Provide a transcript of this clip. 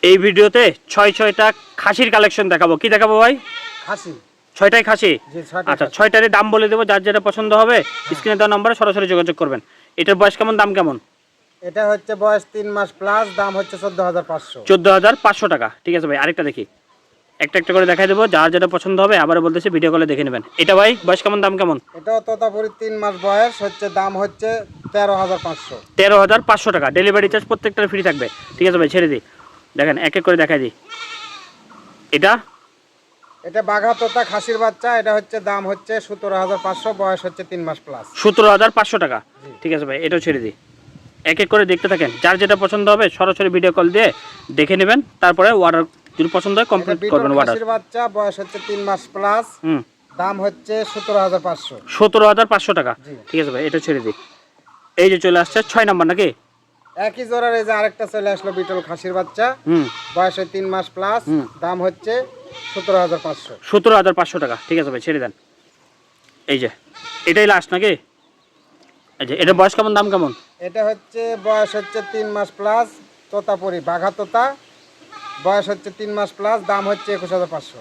এই ভিডিওতে 6টা খাসির কালেকশন দেখাবো। কি দেখাবো ভাই? খাসি। 6টাই খাসি। জি, 6টা আচ্ছা, খাসি। 6টারই দাম বলে দেবো, যার যেটা পছন্দ হবে স্ক্রিনে দেওয়া নম্বরে সরাসরি যোগাযোগ করবেন। এটার বয়স কেমন, দাম কেমন? এটা হচ্ছে বয়স 3 মাস প্লাস, দাম হচ্ছে 14,500। 14,500 টাকা। ঠিক আছে ভাই, আরেকটা দেখি। একটা একটা করে দেখাই দেবো, যার যেটা পছন্দ হবে আবারও বলতেছি ভিডিও কলে দেখে নেবেন। এটা ভাই বয়স কেমন, দাম কেমন? এটাও তোতাপুরি 3 মাস বয়স, হচ্ছে দাম হচ্ছে 13,500। 13,500 টাকা। ডেলিভারি চার্জ প্রত্যেকটার ফ্রি থাকবে। ঠিক আছে ভাই, ছেড়ে দিই। দেখেন এক এক করে দেখাই দিই। এটা এটা বাঘা তোতা খাসির বাচ্চা, এটা হচ্ছে দাম হচ্ছে 17,500, বয়স হচ্ছে 3 মাস প্লাস। 17,500 টাকা। জি। ঠিক আছে ভাই, এটাও ছেড়ে দিই। এক এক করে দেখতে থাকেন, যার যেটা পছন্দ হবে সরাসরি ভিডিও কল দিয়ে দেখে নেবেন, তারপরে অর্ডার যদি পছন্দ হয় এটা কমপ্লিট বিটল করবেন অর্ডার। খাসির বাচ্চা, বয়স হচ্ছে 3 মাস প্লাস, হুম, দাম হচ্ছে 17,500। 17,500 টাকা। জি। ঠিক আছে ভাই, এটা ছেড়ে দিই। এই যে চলে আসছে 6 নাম্বার নাকি? একই জোড়ার এই যে আরেকটা চলে আসলো বিটল খাসির বাচ্চা, হুম, বয়স 3 মাস প্লাস, হুম। দাম হচ্ছে 17,500। 17,500 টাকা। ঠিক আছে ভাই, ছেড়ে দেন। এই যে এটাই লাস্ট নাকি? এই যে এটা বয়স কেমন, দাম কেমন? এটা হচ্ছে বয়স হচ্ছে 3 মাস প্লাস, তোতাপুরি বাঘা তোতা, বয়স হচ্ছে 3 মাস প্লাস, দাম হচ্ছে 21,500।